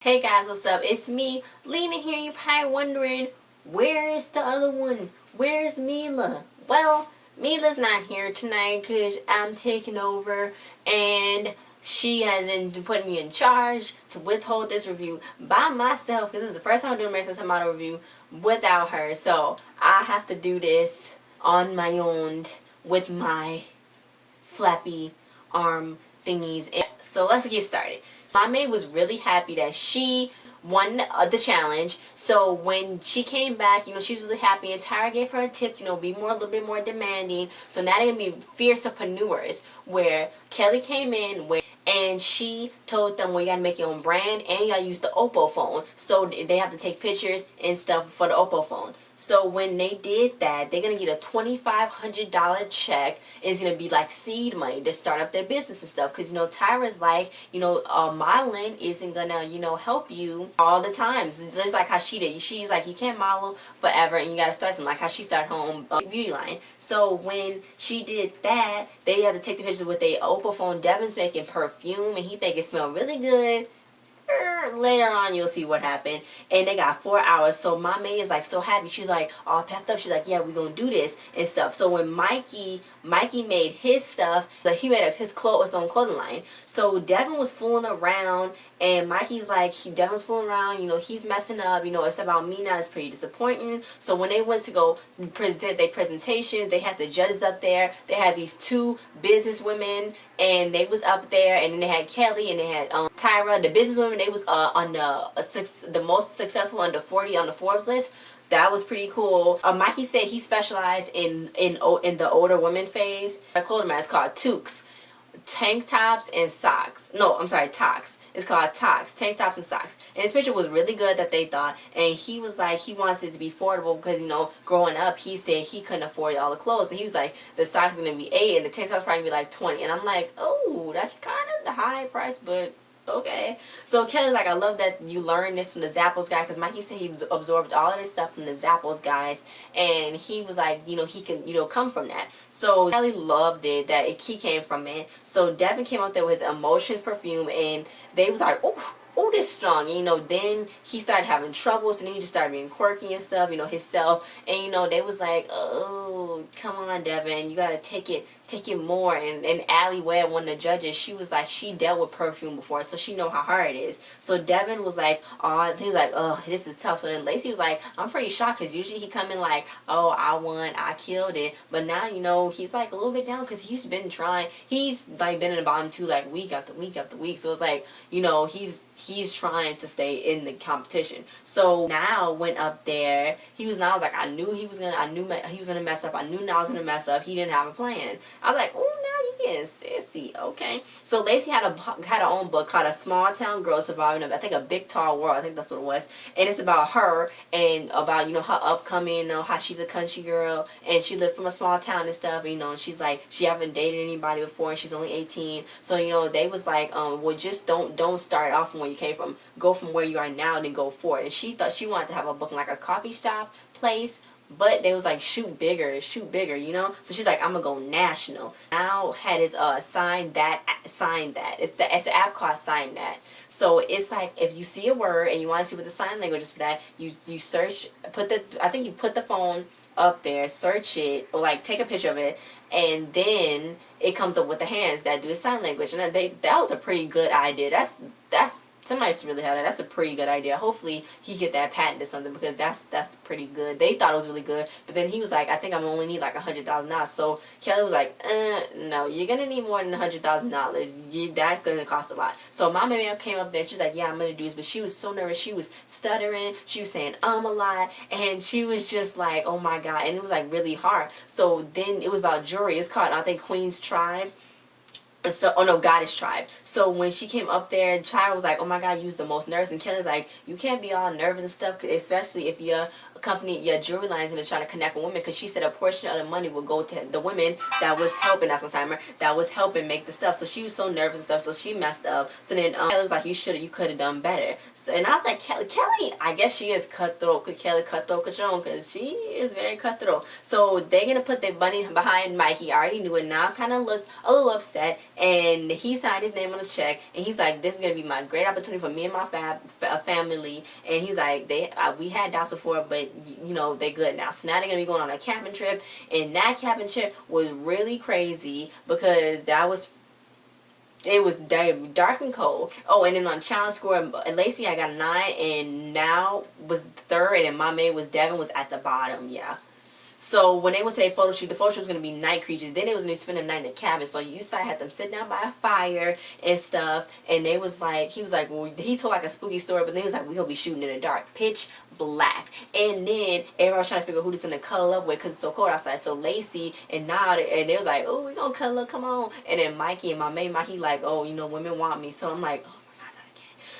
Hey guys, what's up? It's me, Lena here. You're probably wondering, where is the other one? Where's Mila? Well, Mila's not here tonight because I'm taking over and she hasn't put me in charge to withhold this review by myself because this is the first time I'm doing a American model review without her. So I have to do this on my own with my flappy arm thingies. So let's get started. My maid was really happy that she won the challenge. So when she came back, she was really happy, and Tyra gave her a tip to, be a little bit more demanding. So now they're gonna be fierce entrepreneurs, where Kelly came in and she told them, well, you gotta make your own brand and you gotta use the Oppo phone. So they have to take pictures and stuff for the Oppo phone. So when they did that, they're going to get a $2,500 check. It's going to be like seed money to start up their business and stuff. Because, Tyra's like, modeling isn't going to, help you all the time. It's just like how she did. She's like, you can't model forever and you got to start something. Like how she started her own beauty line. So when she did that, they had to take the pictures with their Oppo phone. Devin's making perfume and he think it smelled really good. Later on you'll see what happened, and they got 4 hours. So my maid is like so happy. She's like all pepped up. She's like, yeah, we're gonna do this and stuff. So when Mikey made his stuff, like he made his own clothing line. So Devin was fooling around, and Mikey's like, Devin's fooling around, he's messing up, it's about me now. It's pretty disappointing. So when they went to go present their presentations, they had the judges up there. They had these two business women, and they was up there, and then they had Kelly, and they had Tyra. The business women, they was on the most successful under 40 on the Forbes list. That was pretty cool. Mikey said he specialized in the older women phase. A clothing line is called Toques. Tank tops and socks. No, I'm sorry, Tox. It's called Tox. Tank tops and socks. And his picture was really good that they thought. And he was like, he wants it to be affordable because, growing up, he said he couldn't afford all the clothes. And he was like, the socks are going to be $8 and the tank tops probably be like $20. And I'm like, oh, that's kind of the high price, but okay. So Kelly's like, I love that you learned this from the Zappos guy, because Mikey said he absorbed all of this stuff from the Zappos guys, and he was like, he can, come from that. So Kelly loved it that he came from it. So Devin came up there with his Emotions perfume, and they was like, oh, this strong. Then he started having trouble, so then he just started being quirky and stuff, himself. And, they was like, oh, come on, Devin, you gotta take it more. And Allie Webb, one of the judges, she was like, she dealt with perfume before, so she know how hard it is. So Devin was like, oh, he was like, oh, this is tough. So then Lacey was like, I'm pretty shocked, because usually he come in like, oh, I won, I killed it. But now, he's like a little bit down, because he's been trying. He's like been in the bottom two like week after week after week. So it's like, he's trying to stay in the competition. So now went up there. I was like, I knew he was gonna mess up. I knew now I was gonna mess up. He didn't have a plan. I was like, oh, now you getting sissy, okay? So Lacey had her own book called A Small Town Girl Surviving I think a Big Tall World. I think that's what it was. And it's about her and about her upcoming, how she's a country girl and she lived from a small town and stuff. And she's like, she haven't dated anybody before and she's only 18. So they was like, well, just don't start off from where you came from. Go from where you are now and then go forward. And she thought she wanted to have a book in like a coffee shop place. But they was like, shoot bigger, So she's like, I'm gonna go national. Now had his sign that. It's an app called Sign That. So it's like, if you see a word and you want to see what the sign language is for that, you search, I think you put the phone up there, search it, or like take a picture of it, and then it comes up with the hands that do the sign language. And that was a pretty good idea. That's somebody should really have that. That's a pretty good idea. Hopefully he get that patent or something, because that's pretty good. They thought it was really good, but then he was like, I think I'm only need like $100,000. So Kelly was like, no, you're gonna need more than $100,000. That's gonna cost a lot. So my mama came up there. She's like, yeah, I'm gonna do this, but she was so nervous. She was stuttering. She was saying a lot, and she was just like, oh my god. And it was like really hard. So then it was about jewelry. It's called, I think, Queen's Tribe. So, oh no, Goddess Tribe. So when she came up there, Child was like, oh my god, you was the most nervous. And Kelly's like, you can't be all nervous and stuff, especially if your company, yeah, jewelry line is going to try to connect with women, because she said a portion of the money would go to the women that was helping, that's my timer, that was helping make the stuff. So she was so nervous and stuff, so she messed up. So then Kelly was like, you could have done better. So, and I was like, Kelly, I guess she is cutthroat. Could Kelly cutthroat Patron, because she is very cutthroat. So they're going to put their money behind Mikey. I already knew it. Now kind of looked a little upset, and he signed his name on the check, and he's like, this is going to be my great opportunity for me and my family. And he's like, we had doubts before, but you know, they're good now. So now they're going to be going on a camping trip, and that camping trip was really crazy, because it was dark and cold. Oh, and then on challenge score, Lacey, I got a 9, and now was third, and my maid was Devin was at the bottom. Yeah. So when they went to their photo shoot, the photo shoot was going to be night creatures. Then they was going to spend the night in the cabin. So Usai had them sit down by a fire and stuff. And they was like, he was like, well, he told like a spooky story, but then he was like, we're going to be shooting in the dark. Pitch black. And then everybody was trying to figure out who this in the cuddle up with, because it's so cold outside. So Lacey and Nod, and they was like, oh, we're going to cuddle up, come on. And then Mikey and my maid Mikey like, oh, you know, women want me. So I'm like, oh.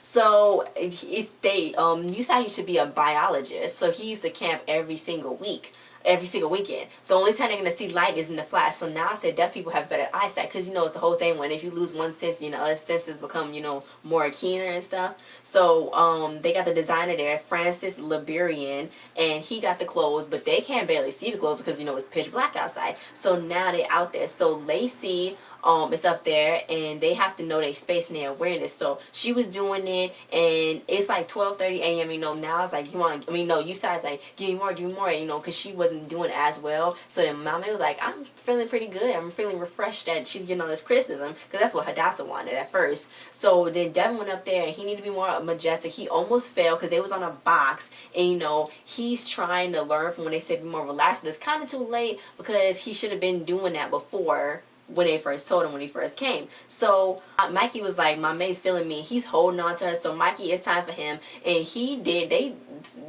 So Usai used to be a biologist. So he used to camp every single weekend. So only time they're going to see light is in the flash. So now I said deaf people have better eyesight, because, you know, it's the whole thing when if you lose one sense, you know, other senses become, you know, more keener and stuff. So they got the designer there, Francis Liberian, and he got the clothes, but they can't barely see the clothes because, you know, it's pitch black outside. So now they're out there. So Lacey is up there, and they have to know their space and their awareness. So she was doing it, and it's like 12:30 a.m. You know, now it's like, you side's like, give me more, you know, because she wasn't doing as well. So then Mama was like, I'm feeling pretty good. I'm feeling refreshed that she's getting all this criticism, because that's what Hadassah wanted at first. So then Devin went up there, and he needed to be more majestic. He almost failed because they was on a box, and you know, he's trying to learn from when they said be more relaxed, but it's kind of too late, because he should have been doing that before, when they first told him when he first came. So Mikey was like, my mate's feeling me. He's holding on to her. So Mikey, it's time for him. And he did.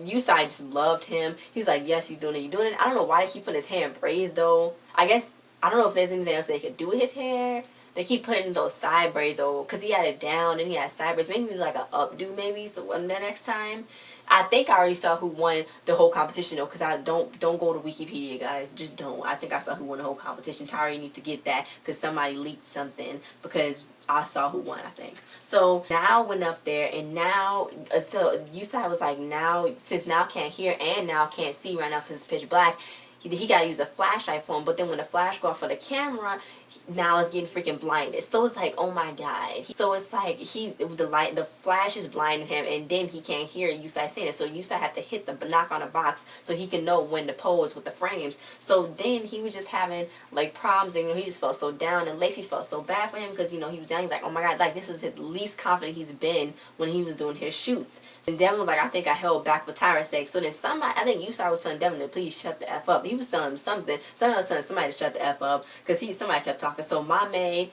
Usai just loved him. He was like, yes, you doing it. I don't know why they keep putting his hair in braids though. I guess, I don't know if there's anything else they could do with his hair. They keep putting those side braids over, because he had it down and he had side braids. Maybe it was like an updo maybe, so when the next time. I think I already saw who won the whole competition though, because I don't go to Wikipedia, guys. Just don't. I think I saw who won the whole competition. Tari, you need to get that, because somebody leaked something, because I saw who won, I think. So now went up there, and now, so Usai was like, now, since now can't hear and now can't see right now because it's pitch black, he got to use a flashlight for him. But then when the flash go off for the camera, now it's getting freaking blinded. So it's like, oh my god. So it's like the flash is blinding him, and then he can't hear Usai saying it. So Usai had to hit the knock on the box so he can know when to pose with the frames. So then he was just having like problems, and you know, he just felt so down, and Lacey felt so bad for him, because you know, he was down. He's like, oh my god, like this is his least confident he's been when he was doing his shoots. And Devin was like, I think I held back for Tyra's sake. So then I think Usai was telling Devin to please shut the F up. He was telling him something. Somebody was telling somebody to shut the F up, because somebody kept talking. So my May,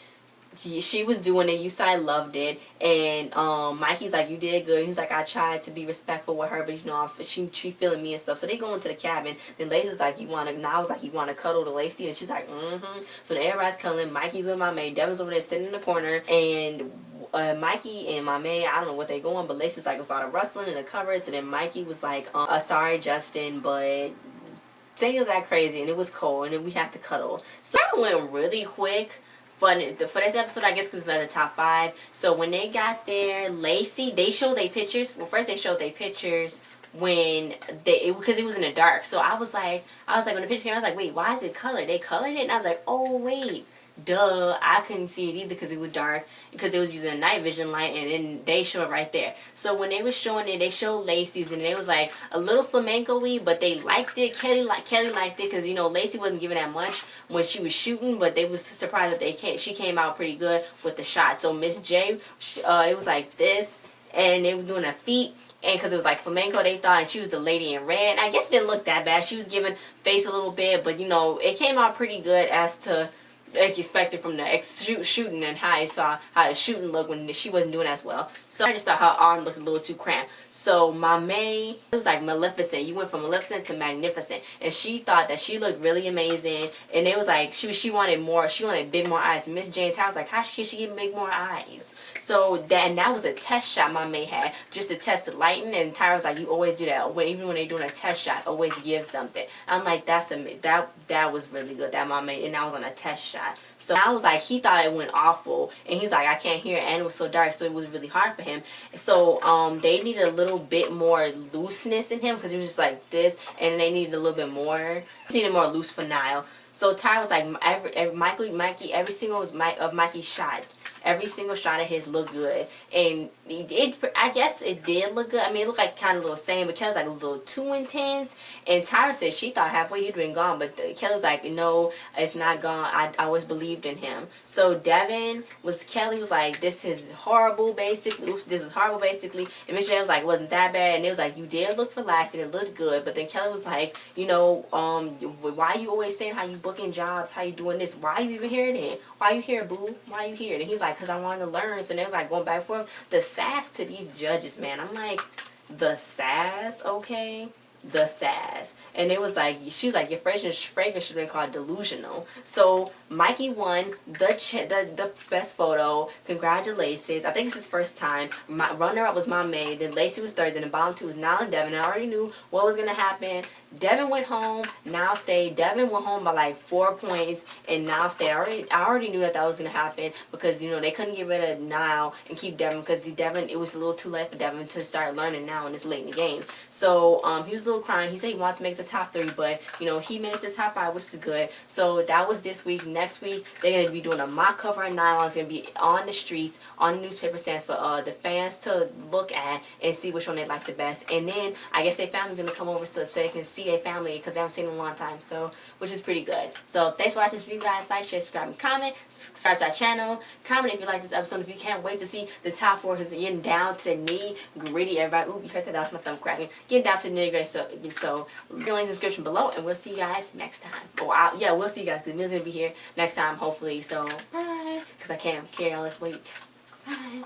she was doing it. Usai loved it, and Mikey's like, you did good. He's like, I tried to be respectful with her, but you know, she feeling me and stuff. So they go into the cabin. Then Lacey's like, you want to? And I was like, you want to cuddle to Lacey? And she's like, mm-hmm. So then everybody's cuddling. Mikey's with my May. Devin's over there sitting in the corner, and Mikey and my maid, I don't know what they going, but Lacey's like, it's all the rustling in the cupboards. And then Mikey was like, sorry Justin, but things that crazy, and it was cold, and then we had to cuddle. So that went really quick for this episode, I guess, because it's in the top 5. So when they got there, Lacey, they showed their pictures. Well, first they showed their pictures when because it was in the dark. So I was like when the picture came, I was like, wait, why is it colored? They colored it, and I was like, oh wait, duh, I couldn't see it either because it was dark, because they was using a night vision light, and then they show it right there. So when they was showing it, they showed Lacey's, and it was like a little flamenco-y, but they liked it. Kelly liked it, because you know, Lacey wasn't giving that much when she was shooting, but they was surprised that she came out pretty good with the shot. So Miss J, it was like this, and they were doing her feet. And because it was like flamenco, they thought she was the lady in red. And I guess it didn't look that bad. She was giving face a little bit, but you know, it came out pretty good as to like expected from the shooting, and how I saw how the shooting looked when she wasn't doing as well. So I just thought her arm looked a little too cramped. So my maid, it was like Maleficent. You went from Maleficent to Magnificent, and she thought that she looked really amazing. And it was like she wanted more. She wanted big more eyes. Miss Jane Tower was like, how can she get big more eyes? So that was a test shot my maid had just to test the lighting. And Tyra was like, you always do that. Even when they're doing a test shot, always give something. I'm like, that was really good. That my maid, and that was on a test shot. So I was like, he thought it went awful, and he's like, I can't hear it, and it was so dark, so it was really hard for him. So they needed a little bit more looseness in him because he was just like this, and they needed a little bit more. Needed more loose for Niall. So Ty was like, every single of Mikey's shot. Every single shot of his looked good, and I guess it did look good. I mean, it looked like kind of a little same, but Kelly was like a little too intense. And Tyra said she thought halfway he'd been gone, but Kelly was like, no, it's not gone. I always believed in him. So Kelly was like, this is horrible, basically. Oops, this was horrible, basically. And Miss J was like, it wasn't that bad. And it was like, you did look relaxed and it looked good. But then Kelly was like, why are you always saying how you booking jobs, how you doing this? Why are you even here then? Why are you here, boo? Why are you here? And he's like, because I wanted to learn. So they was like going back and forth. The sass to these judges, man. I'm like, the sass, okay? The sass. And it was like, she was like, your fragrance should have been called delusional. So Mikey won the best photo. Congratulations. I think it's his first time. My runner-up was my maid. Then Lacey was third. Then the bottom two was Niall and Devin. I already knew what was going to happen. Devin went home. Niall stayed. Devin went home by like 4 points. And Niall stayed. I already knew that was going to happen. Because, they couldn't get rid of Niall and keep Devin. Because it was a little too late for Devin to start learning now and it's late in the game. So he was a little crying. He said he wanted to make the top 3. But, he made it to the top 5, which is good. So that was this week. Next week, they're going to be doing a mock cover of Nylon. It's going to be on the streets, on the newspaper stands for the fans to look at and see which one they like the best. And then I guess their family's going to come over so they can see their family because they haven't seen them in a long time. So, which is pretty good. So thanks for watching this video, guys. Like, share, subscribe, and comment. Subscribe to our channel. Comment if you like this episode. If you can't wait to see the top 4 because they're getting down to the nitty-gritty. Everybody, ooh, you heard that? That was my thumb cracking. Getting down to the nitty-gritty. So link in the description below, and we'll see you guys next time. Yeah, we'll see you guys. The Mil's going to be here next time, hopefully. So, bye. Because I can't carry all this weight. Bye.